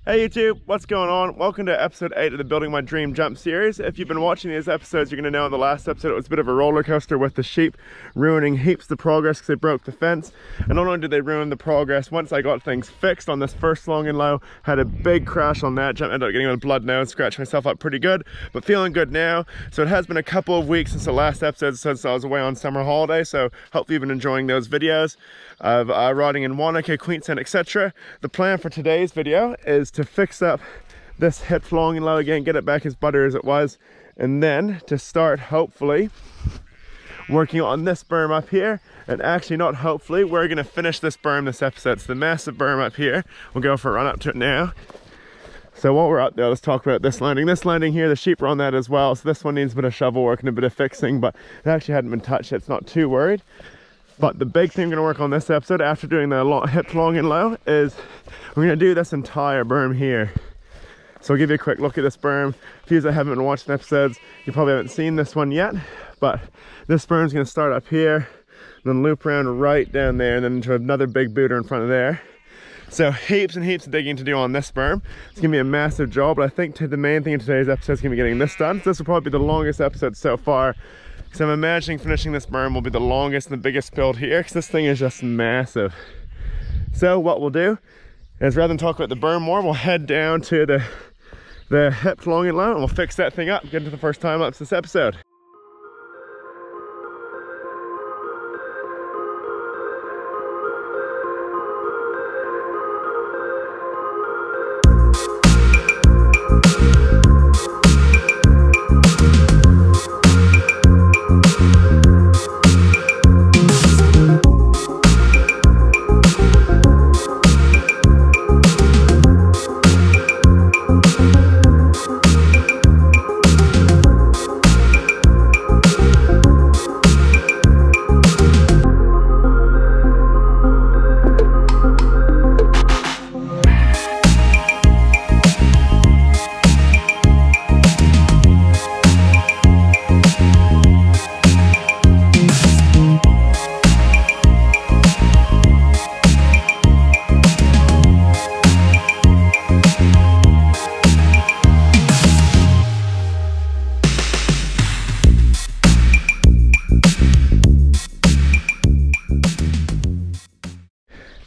Hey YouTube, what's going on? Welcome to episode 8 of the Building My Dream Jump series. If you've been watching these episodes, you're going to know in the last episode it was a bit of a roller coaster with the sheep ruining heaps of progress because they broke the fence. And not only did they ruin the progress, once I got things fixed on this first long and low, had a big crash on that jump, ended up getting a blood nose, scratched myself up pretty good, but feeling good now. So it has been a couple of weeks since the last episode, since I was away on summer holiday, so hopefully you've been enjoying those videos of riding in Wanaka, Queensland, etc. The plan for today's video is to fix up this hip long and low again, get it back as butter as it was, and then to start hopefully working on this berm up here. And actually, not hopefully, we're going to finish this berm this episode. It's the massive berm up here. We'll go for a run up to it now. So while we're up there, let's talk about this landing. This landing here, the sheep are on that as well, so this one needs a bit of shovel work and a bit of fixing, but it actually hadn't been touched yet, it's not too worried. But the big thing I'm going to work on this episode, after doing the hip long and low, is we're going to do this entire berm here. So I'll give you a quick look at this berm. For you that haven't been watching episodes, you probably haven't seen this one yet, but this berm's going to start up here, then loop around right down there, and then into another big booter in front of there. So heaps and heaps of digging to do on this berm. It's going to be a massive job, but I think the main thing in today's episode is going to be getting this done. So this will probably be the longest episode so far. So I'm imagining finishing this berm will be the longest and the biggest build here, because this thing is just massive. So what we'll do is, rather than talk about the berm more, we'll head down to the hip long and low, and we'll fix that thing up, get into the first time lapse this episode.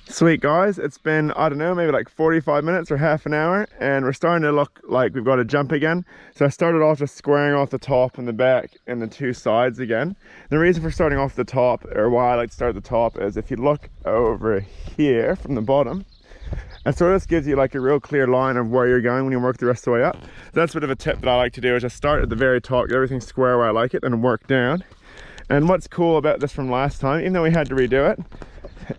Sweet guys, it's been, I don't know, maybe like 45 minutes or half an hour, and we're starting to look like we've got to jump again. So I started off just squaring off the top and the back and the two sides again. The reason for starting off the top, or why I like to start at the top, is if you look over here from the bottom, and sort of this gives you like a real clear line of where you're going when you work the rest of the way up. That's a bit of a tip that I like to do, is just start at the very top, get everything square where I like it, and work down. And what's cool about this from last time, even though we had to redo it,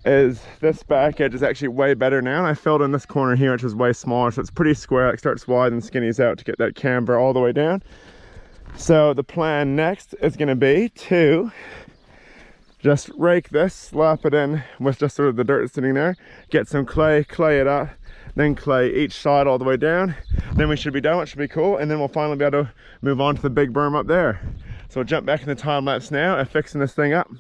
is this back edge is actually way better now. And I filled in this corner here, which was way smaller, so it's pretty square. It starts wide and skinnies out to get that camber all the way down. So the plan next is going to be to just rake this, slap it in with just sort of the dirt that's sitting there, get some clay it up, then clay each side all the way down. Then we should be done. It should be cool, and then we'll finally be able to move on to the big berm up there. So we'll jump back in the time lapse now and fixing this thing up.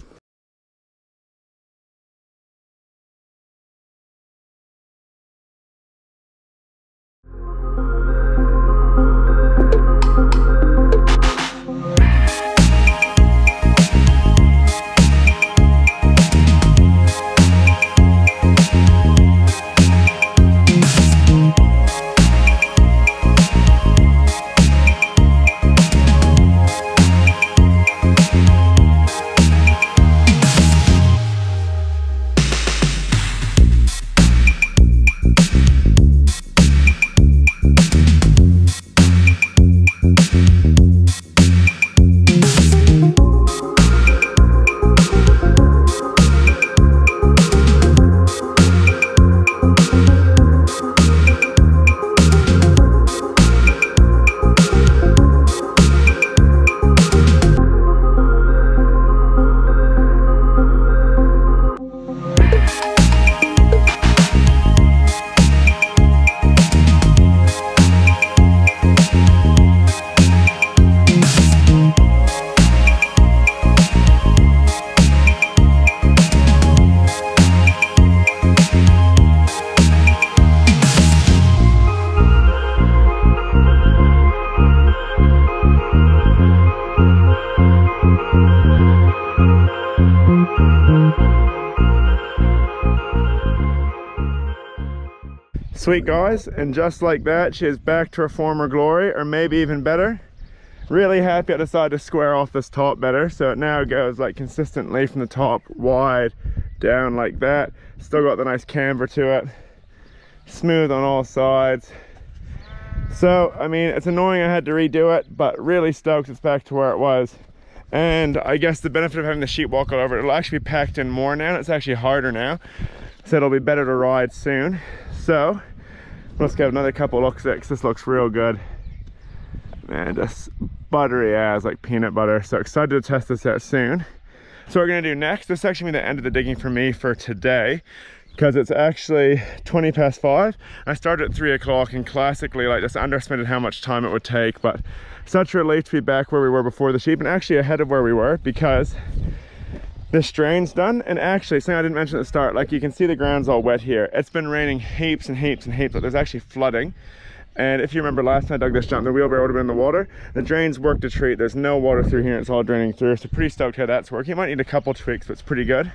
Sweet guys, and just like that, she is back to her former glory, or maybe even better. Really happy I decided to square off this top better, so it now goes like consistently from the top wide down like that. Still got the nice camber to it, smooth on all sides. So I mean, it's annoying I had to redo it, but really stoked it's back to where it was. And I guess the benefit of having the sheet walk all over it, it'll actually be packed in more now. It's actually harder now, so it'll be better to ride soon. So let's give another couple looks at it, because this looks real good. Man, just buttery as like peanut butter. So excited to test this out soon. So what we're gonna do next, this is actually the end of the digging for me for today, because it's actually 20 past 5. I started at 3 o'clock, and classically like just underestimated how much time it would take, but such a relief to be back where we were before the sheep, and actually ahead of where we were, because this drain's done. And actually, something I didn't mention at the start, like you can see the ground's all wet here. It's been raining heaps and heaps and heaps, but there's actually flooding. And if you remember last time I dug this jump, the wheelbarrow would have been in the water. The drains worked a treat. There's no water through here, it's all draining through. So pretty stoked how that's working. You might need a couple tweaks, but it's pretty good.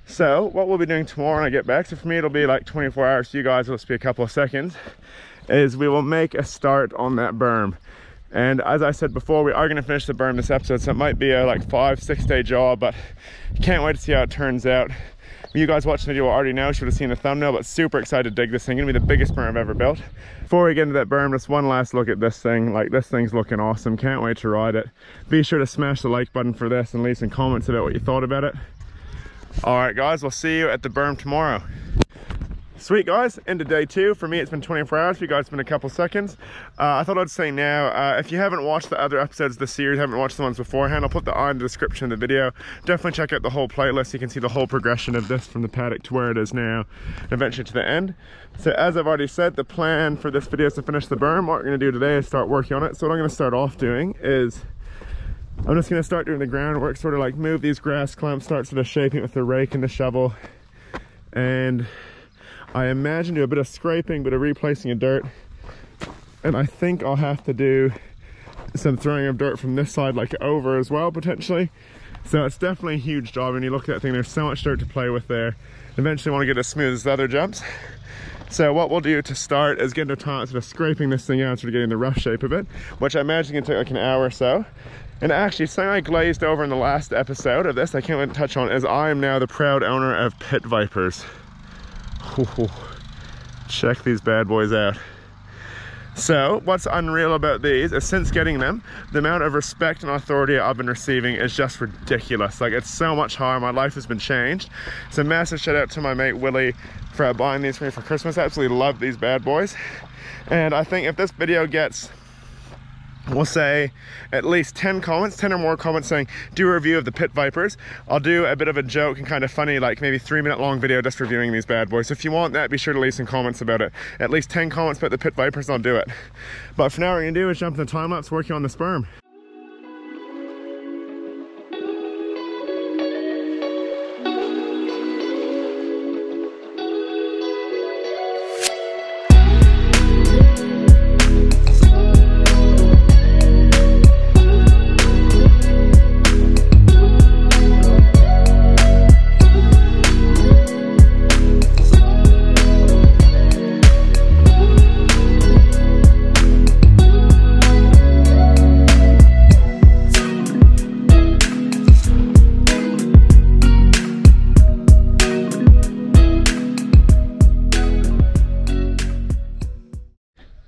So what we'll be doing tomorrow when I get back, so for me it'll be like 24 hours, so you guys will just be a couple of seconds, is we will make a start on that berm. And as I said before, we are going to finish the berm this episode, so it might be a like 5-6 day job, but can't wait to see how it turns out. You guys watching the video already know, should have seen the thumbnail, but super excited to dig this thing. Gonna be the biggest berm I've ever built. Before we get into that berm, just one last look at this thing. Like, this thing's looking awesome. Can't wait to ride it. Be sure to smash the like button for this and leave some comments about what you thought about it. All right guys, we'll see you at the berm tomorrow. Sweet guys, into day 2. For me it's been 24 hours, for you guys it's been a couple seconds. I thought I'd say now, if you haven't watched the other episodes of the series, haven't watched the ones beforehand, I'll put the in the description of the video. Definitely check out the whole playlist so you can see the whole progression of this from the paddock to where it is now, and eventually to the end. So as I've already said, the plan for this video is to finish the berm. What we're going to do today is start working on it. So what I'm going to start off doing is, I'm just going to start doing the groundwork, sort of like move these grass clumps, start sort of shaping it with the rake and the shovel, and I imagine do a bit of scraping, bit of replacing of dirt, and I think I'll have to do some throwing of dirt from this side like over as well potentially. So it's definitely a huge job. When you look at that thing, there's so much dirt to play with there. Eventually want to get it as smooth as the other jumps. So what we'll do to start is get into time sort of scraping this thing out, sort of getting the rough shape of it, which I imagine can take like an hour or so. And actually, something I glazed over in the last episode of this I can't let touch on is I am now the proud owner of pit vipers. Ooh, check these bad boys out. So what's unreal about these is, since getting them, the amount of respect and authority I've been receiving is just ridiculous. Like, it's so much higher. My life has been changed. So massive shout out to my mate Willie for buying these for me for Christmas. I absolutely love these bad boys. And I think if this video gets, we'll say, at least 10 comments, 10 or more comments saying do a review of the pit vipers, I'll do a bit of a joke and kind of funny, like maybe 3-minute long video just reviewing these bad boys. So if you want that, be sure to leave some comments about it. At least 10 comments about the pit vipers, I'll do it. But for now, what we're gonna do is jump in the time lapse working on the sperm.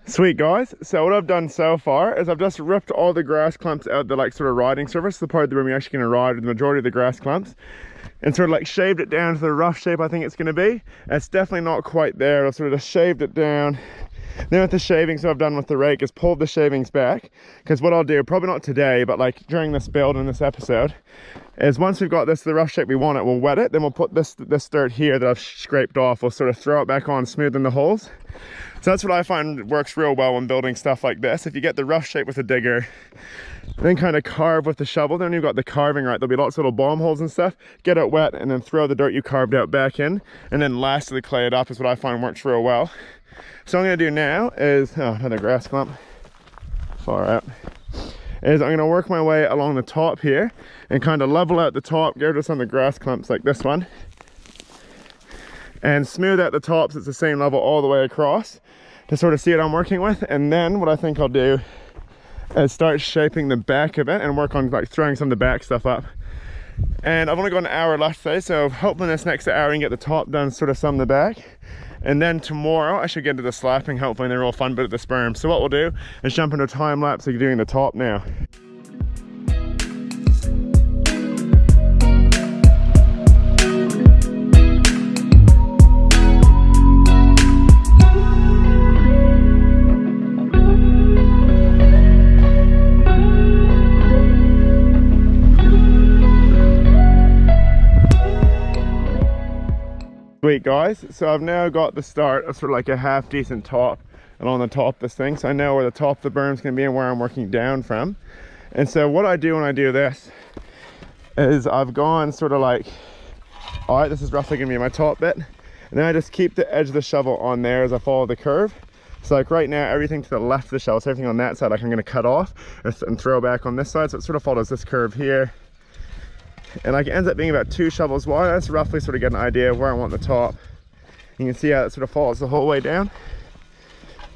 Sweet guys, so what I've done so far is I've just ripped all the grass clumps out, the like sort of riding surface, the part of the room you're actually going to ride with the majority of the grass clumps, and sort of like shaved it down to the rough shape I think it's going to be. And it's definitely not quite there. I've sort of just shaved it down. Then with the shavings, what I've done with the rake is pulled the shavings back, because what I'll do, probably not today, but like during this build in this episode, is once we've got this the rough shape we want it, we'll wet it, then we'll put this dirt here that I've scraped off, we'll sort of throw it back on, smoothing the holes. So that's what I find works real well when building stuff like this. If you get the rough shape with a digger, then kind of carve with the shovel, then you've got the carving right. There'll be lots of little bomb holes and stuff. Get it wet and then throw the dirt you carved out back in, and then lastly clay it up is what I find works real well. So what I'm gonna do now is, oh, another grass clump, far out, is I'm gonna work my way along the top here and kind of level out the top, get rid of some of the grass clumps like this one. and smooth out the tops. It's the same level all the way across to sort of see what I'm working with. And then what I think I'll do is start shaping the back of it and work on like throwing some of the back stuff up. And I've only got an hour left today, so hoping this next hour I can get the top done, sort of some of the back. And then tomorrow I should get into the slapping, hopefully, and the real fun bit of the Berm. So what we'll do is jump into a time lapse of doing the top now. Sweet guys, so I've now got the start of sort of like a half decent top along the top of this thing, so I know where the top of the berm is going to be and where I'm working down from. And so what I do when I do this is I've gone sort of like, all right, this is roughly going to be my top bit, and then I just keep the edge of the shovel on there as I follow the curve. So like right now, everything to the left of the shovel, so everything on that side, like I'm going to cut off and throw back on this side, so it sort of follows this curve here. And like it ends up being about 2 shovels wide. That's roughly sort of get an idea of where I want the top. You can see how it sort of follows the whole way down.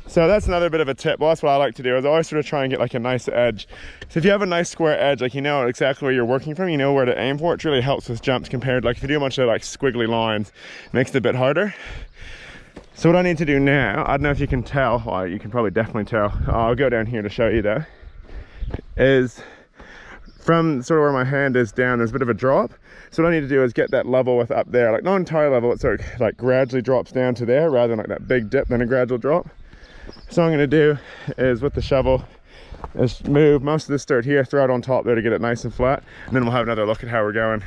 So that's another bit of a tip. Well, that's what I like to do, is I always sort of try and get like a nice edge. So if you have a nice square edge, like you know exactly where you're working from, you know where to aim for, it really helps with jumps compared, like if you do a bunch of like squiggly lines, it makes it a bit harder. So what I need to do now, I don't know if you can tell, well, you can probably definitely tell, I'll go down here to show you though, is from sort of where my hand is down, there's a bit of a drop. So what I need to do is get that level with up there, like not entire level, it sort of like gradually drops down to there rather than like that big dip, then a gradual drop. So what I'm gonna do is with the shovel, is move most of this dirt here, throw it on top there to get it nice and flat, and then we'll have another look at how we're going.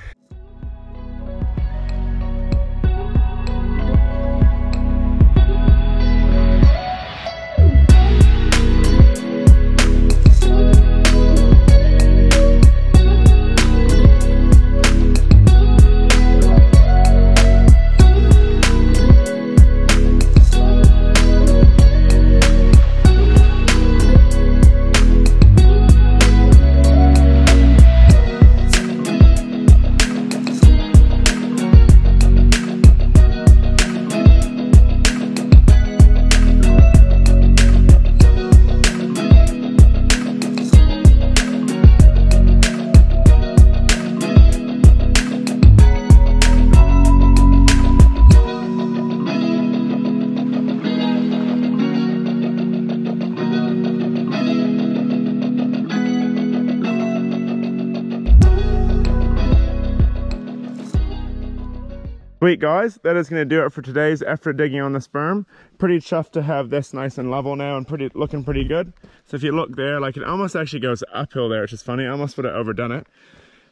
Sweet guys, that is going to do it for today's effort digging on this berm. Pretty chuffed to have this nice and level now and looking pretty good. So if you look there, like it almost actually goes uphill there, which is funny. I almost would have overdone it.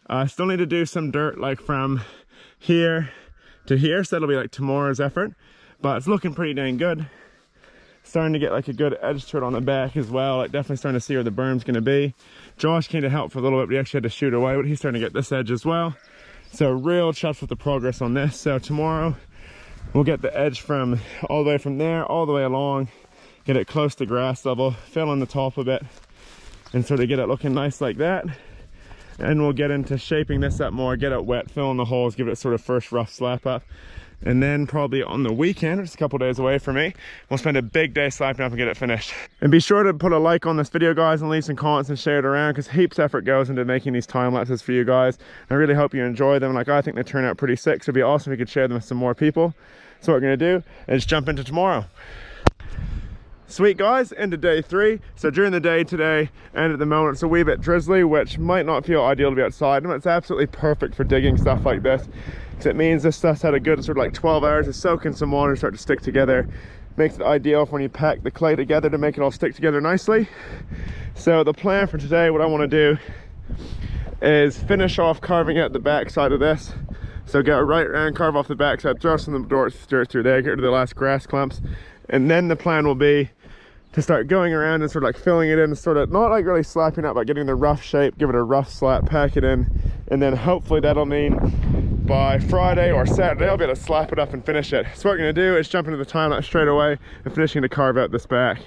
I still need to do some dirt like from here to here, so that'll be like tomorrow's effort. But it's looking pretty dang good. Starting to get like a good edge to it on the back as well. Like definitely starting to see where the berm's going to be. Josh came to help for a little bit, but he actually had to shoot away, but he's starting to get this edge as well. So real chuffed with the progress on this. So tomorrow we'll get the edge from all the way from there all the way along, get it close to grass level, fill in the top a bit, and sort of get it looking nice like that. And we'll get into shaping this up more, get it wet, fill in the holes, give it sort of first rough slap up. And then probably on the weekend, which is a couple days away for me, we'll spend a big day slapping up and get it finished. And be sure to put a like on this video, guys, and leave some comments and share it around, because heaps of effort goes into making these time lapses for you guys. I really hope you enjoy them. Like, I think they turn out pretty sick, so it'd be awesome if you could share them with some more people. So what we're gonna do is jump into tomorrow. Sweet guys, into day 3. So during the day today, and at the moment it's a wee bit drizzly, which might not feel ideal to be outside, but it's absolutely perfect for digging stuff like this. Because it means this stuff's had a good sort of like 12 hours to soak in some water and start to stick together. Makes it ideal for when you pack the clay together to make it all stick together nicely. So the plan for today, what I want to do is finish off carving out the back side of this. So get right around, carve off the back side, throw some of the dirt through there, get rid of the last grass clumps. And then the plan will be to start going around and sort of like filling it in, and sort of not like really slapping up, but getting the rough shape, give it a rough slap, pack it in, and then hopefully that'll mean by Friday or Saturday I'll be able to slap it up and finish it. So what we're going to do is jump into the time lapse straight away and finishing to carve out this back.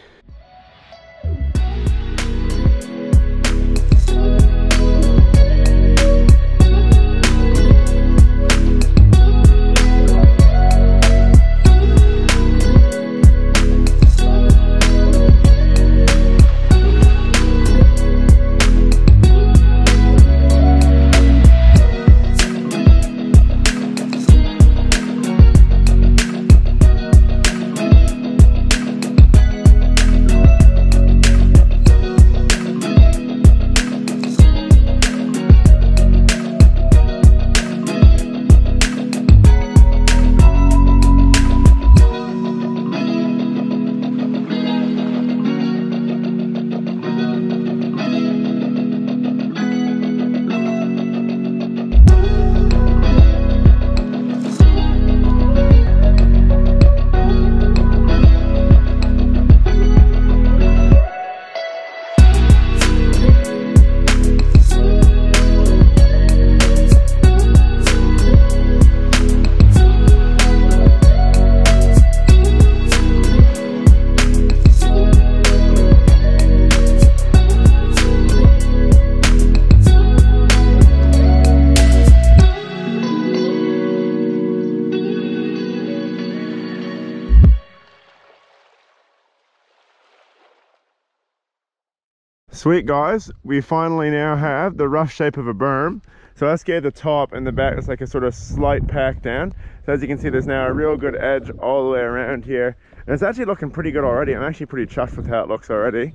Sweet guys, we finally now have the rough shape of a berm. So let's get the top and the back. It's like a sort of slight pack down. So as you can see, there's now a real good edge all the way around here. And it's actually looking pretty good already. I'm actually pretty chuffed with how it looks already.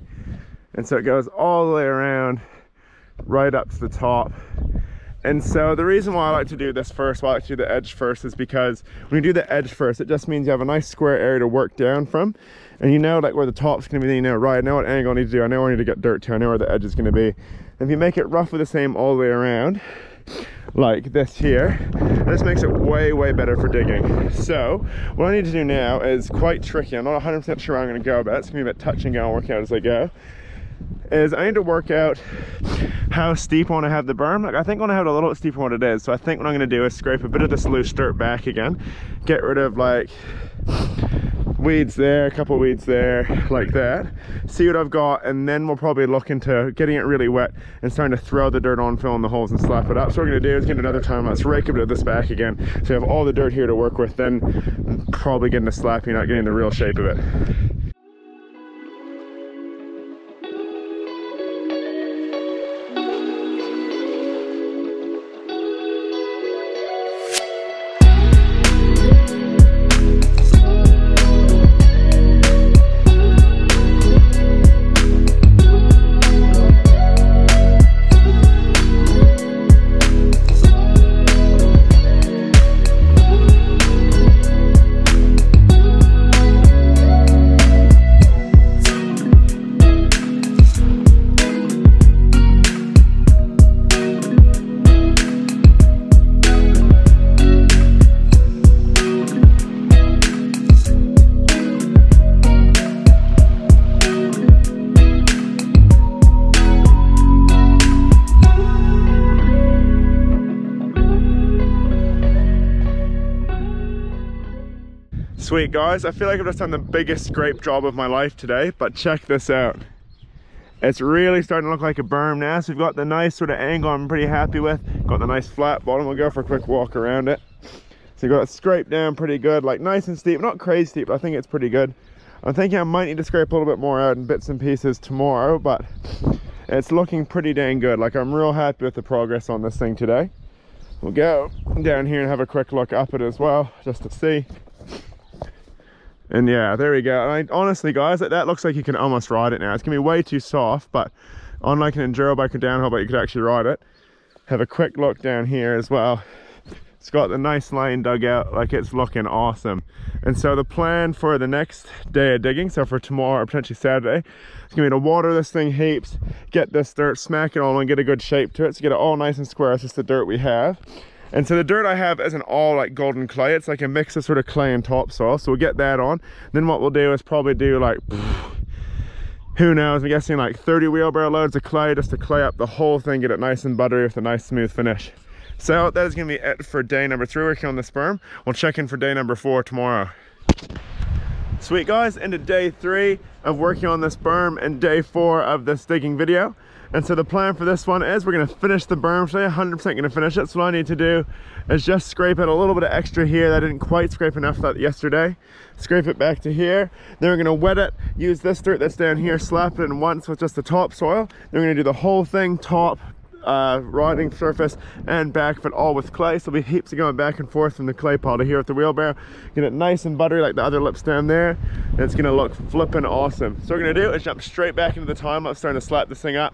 And so it goes all the way around, right up to the top. And so the reason why I like to do this first, why I like to do the edge first, is because when you do the edge first, it just means you have a nice square area to work down from. And you know like where the top's gonna be, then you know, right, I know what angle I need to do, I know where I need to get dirt to, I know where the edge is gonna be. And if you make it roughly the same all the way around, like this here, this makes it way, way better for digging. So what I need to do now is quite tricky. I'm not 100% sure where I'm gonna go, but it's gonna be a bit touch and go and work out as I go. Is I need to work out how steep I want to have the berm. Like I think I want to have it a little bit steeper than what it is. So I think what I'm going to do is scrape a bit of this loose dirt back again, get rid of like weeds there, a couple of weeds there, like that, see what I've got, and then we'll probably look into getting it really wet and starting to throw the dirt on, fill in the holes and slap it up. So what we're going to do is get another time, let's rake a bit of this back again, so we have all the dirt here to work with, then probably getting a slapping, not getting the real shape of it. Sweet guys, I feel like I've just done the biggest scrape job of my life today, but check this out. It's really starting to look like a berm now, so we've got the nice sort of angle I'm pretty happy with. Got the nice flat bottom, we'll go for a quick walk around it. So you've got it scraped down pretty good, like nice and steep, not crazy steep, but I think it's pretty good. I'm thinking I might need to scrape a little bit more out in bits and pieces tomorrow, but it's looking pretty dang good. Like I'm real happy with the progress on this thing today. We'll go down here and have a quick look up it as well, just to see. And yeah, there we go. And honestly guys, that looks like you can almost ride it now. It's gonna be way too soft, but unlike an enduro bike or downhill bike, you could actually ride it. Have a quick look down here as well. It's got the nice lane dug out, like it's looking awesome. And so the plan for the next day of digging, so for tomorrow or potentially Saturday, it's gonna be to water this thing heaps, get this dirt, smack it all and get a good shape to it, so get it all nice and square. It's just the dirt we have. And so the dirt I have isn't all like golden clay, it's like a mix of sort of clay and topsoil, so we'll get that on. Then what we'll do is probably do like, who knows, I'm guessing like 30 wheelbarrow loads of clay, just to clay up the whole thing, get it nice and buttery with a nice smooth finish. So that is going to be it for day number 3 working on this berm. We'll check in for day number 4 tomorrow. Sweet guys, into day 3 of working on this berm and day 4 of this digging video. And so the plan for this one is we're going to finish the berm today, 100% going to finish it. So what I need to do is just scrape it a little bit of extra here that I didn't quite scrape enough of that yesterday. Scrape it back to here. Then we're going to wet it, use this dirt that's down here, slap it in once with just the topsoil. Then we're going to do the whole thing, top, riding surface and back of it all with clay. So there'll be heaps of going back and forth from the clay pile to here with the wheelbarrow. Get it nice and buttery like the other lips down there. And it's going to look flipping awesome. So what we're going to do is jump straight back into the time-lapse, starting to slap this thing up.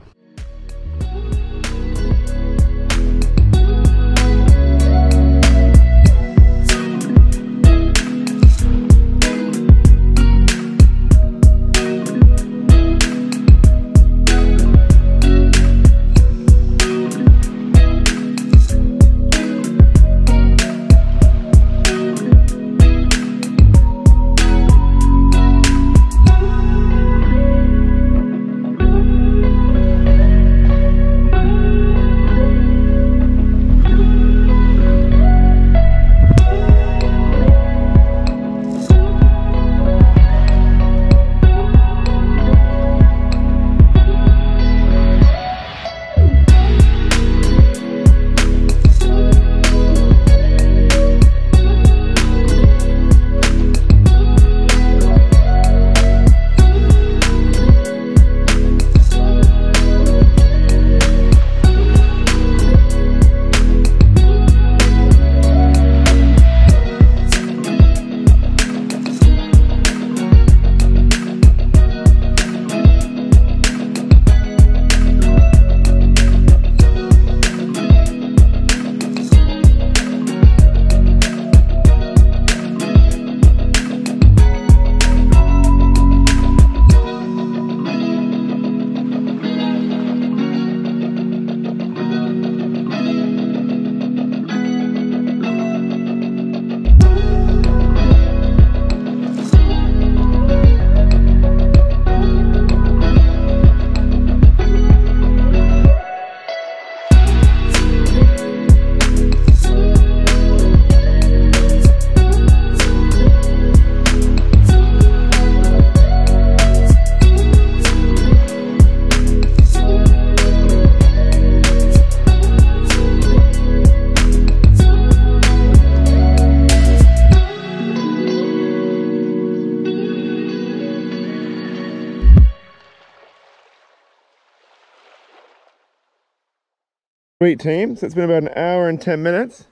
Sweet team, so it's been about an hour and 10 minutes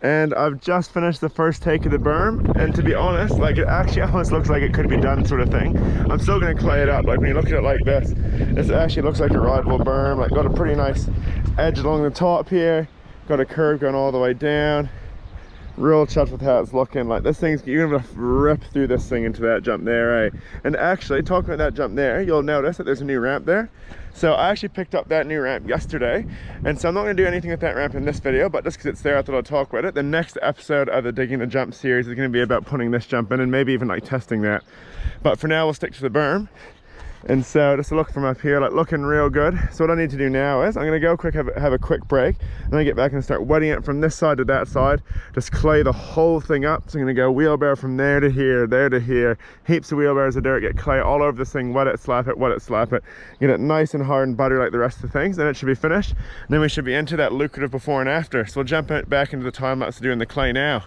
and I've just finished the first take of the berm, and to be honest, like, it actually almost looks like it could be done sort of thing. I'm still going to clay it up. Like, when you look at it like this actually looks like a rideable berm. Like, got a pretty nice edge along the top here, got a curve going all the way down. Real chuffed with how it's looking. Like, this thing's, you're gonna rip through this thing into that jump there, eh? And actually, talking about that jump there, you'll notice that there's a new ramp there. So I actually picked up that new ramp yesterday, and so I'm not going to do anything with that ramp in this video, but just because it's there I thought I'd talk about it. The next episode of the Digging the Jump series is going to be about putting this jump in and maybe even like testing that. But for now we'll stick to the berm. And so just a look from up here, like, looking real good. So what I need to do now is I'm going to go quick, have a quick break, and then get back and start wetting it from this side to that side. Just clay the whole thing up. So I'm going to go wheelbarrow from there to here, heaps of wheelbarrows of dirt, get clay all over this thing, wet it, slap it, get it nice and hard and buttery like the rest of the things. Then it should be finished. And then we should be into that lucrative before and after. So we'll jump back into the time lapse of doing the clay now.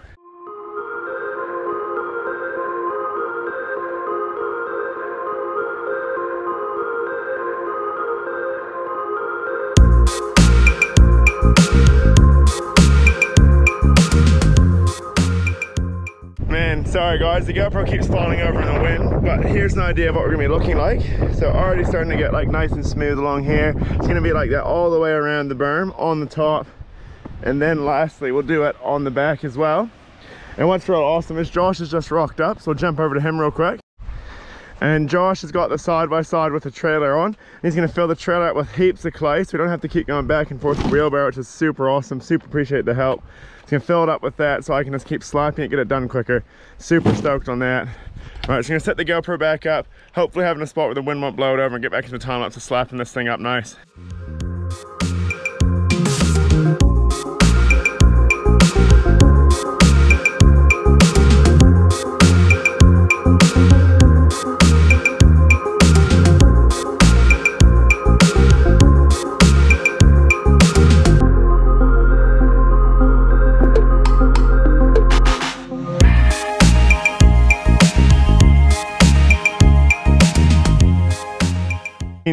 Sorry guys, the GoPro keeps falling over in the wind, but here's an idea of what we're gonna be looking like. So already starting to get like nice and smooth along here. It's gonna be like that all the way around the berm, on the top, and then lastly we'll do it on the back as well. And what's real awesome is Josh has just rocked up, so we'll jump over to him real quick. And Josh has got the side-by-side with the trailer on. He's going to fill the trailer out with heaps of clay, so we don't have to keep going back and forth with the wheelbarrow, which is super awesome. Super appreciate the help. He's going to fill it up with that so I can just keep slapping it, get it done quicker. Super stoked on that. All right, so I'm going to set the GoPro back up, hopefully having a spot where the wind won't blow it over, and get back into the time lapse of slapping this thing up nice.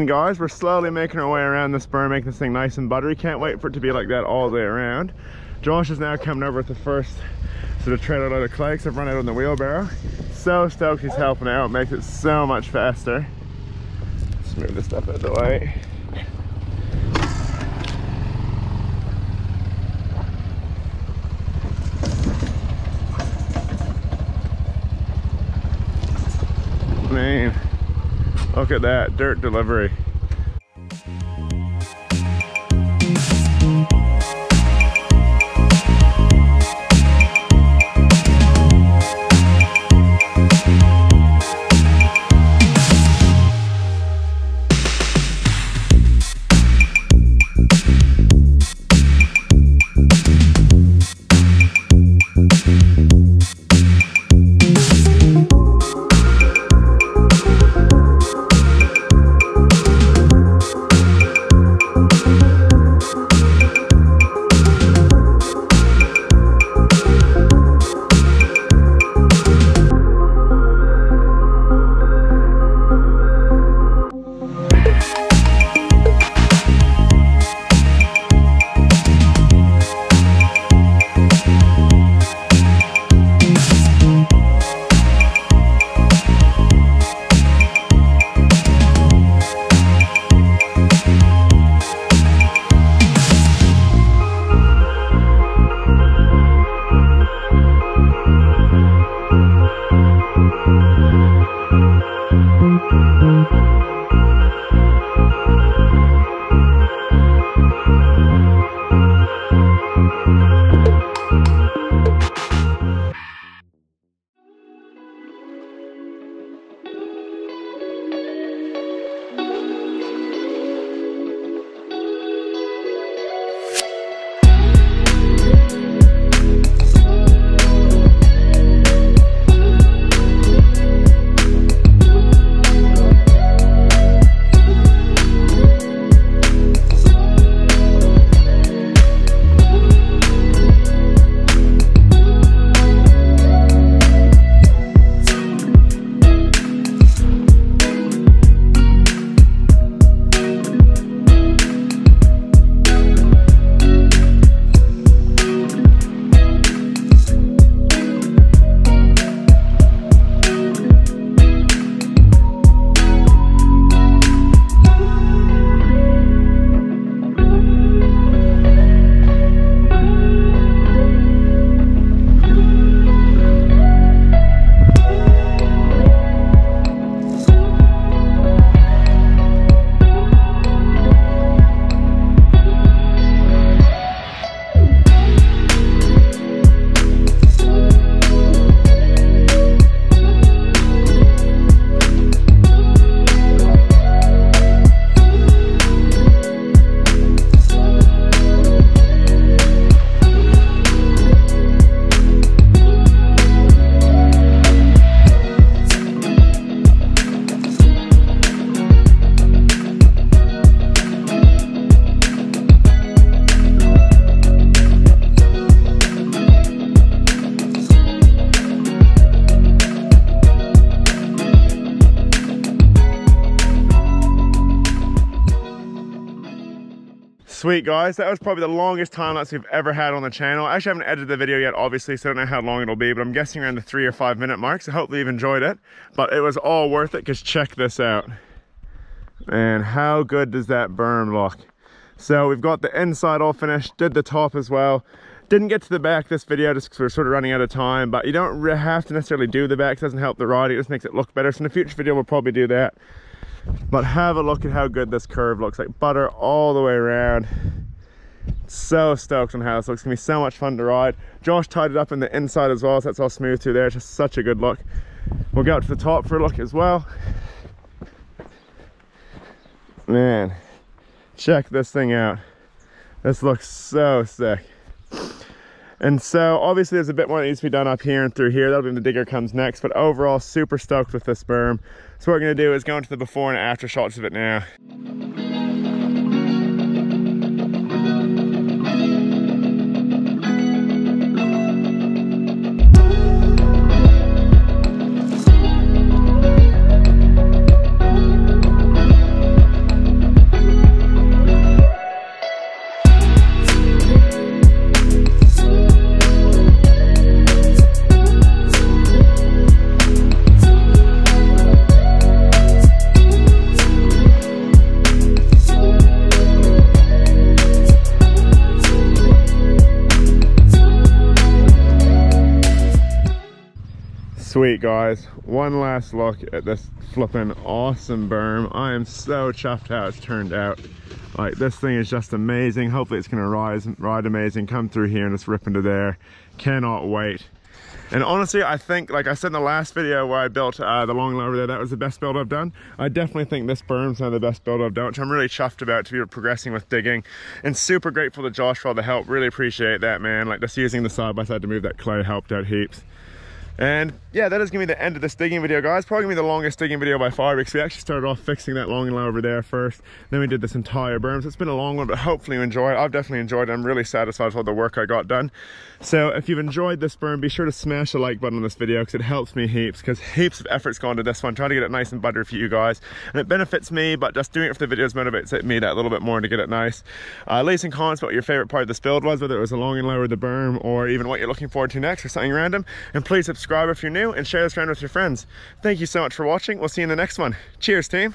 Guys, we're slowly making our way around this berm, making this thing nice and buttery. Can't wait for it to be like that all the way around. Josh is now coming over with the first sort of trailer load of clay because I've run out on the wheelbarrow. So stoked he's helping out, makes it so much faster. Let's move this stuff out of the way. Man, look at that dirt delivery. Sweet guys, that was probably the longest time lapse we've ever had on the channel. I actually haven't edited the video yet, obviously, so I don't know how long it'll be, but I'm guessing around the 3 or 5 minute mark, so hopefully you've enjoyed it. But it was all worth it, because check this out. And how good does that berm look? So we've got the inside all finished, did the top as well. Didn't get to the back this video just because we're sort of running out of time, but you don't have to necessarily do the back. It doesn't help the ride, it just makes it look better. So in a future video we'll probably do that. But have a look at how good this curve looks, like butter all the way around. So stoked on how this looks. It's gonna be so much fun to ride. Josh tied it up in the inside as well, so that's all smooth through there. It's just such a good look. We'll go up to the top for a look as well. Man, check this thing out. This looks so sick. And so obviously there's a bit more that needs to be done up here and through here. That'll be when the digger comes next, but overall super stoked with this berm. So what we're gonna do is go into the before and after shots of it now. Sweet guys, one last look at this flipping awesome berm. I am so chuffed how it's turned out. Like, this thing is just amazing. Hopefully it's gonna ride amazing, come through here and just rip into there. Cannot wait. And honestly, I think, like I said in the last video where I built the long lower there, that was the best build I've done. I definitely think this berm's one of the best build I've done, which I'm really chuffed about to be progressing with digging. And super grateful to Josh for all the help. Really appreciate that, man. Like, just using the side-by-side to move that clay helped out heaps. And yeah, that is gonna be the end of this digging video, guys. Probably gonna be the longest digging video by far, because we actually started off fixing that long and low over there first. Then we did this entire berm, so it's been a long one, but hopefully you enjoy it. I've definitely enjoyed it. I'm really satisfied with all the work I got done. So if you've enjoyed this berm, be sure to smash the like button on this video, because it helps me heaps, because heaps of effort's gone to this one, trying to get it nice and buttery for you guys. And it benefits me, but just doing it for the videos motivates me that little bit more to get it nice. Leave some comments about what your favorite part of this build was, whether it was the long and low or the berm, or even what you're looking forward to next, or something random. And please subscribe if you're new, and share this around with your friends. Thank you so much for watching. We'll see you in the next one. Cheers, team.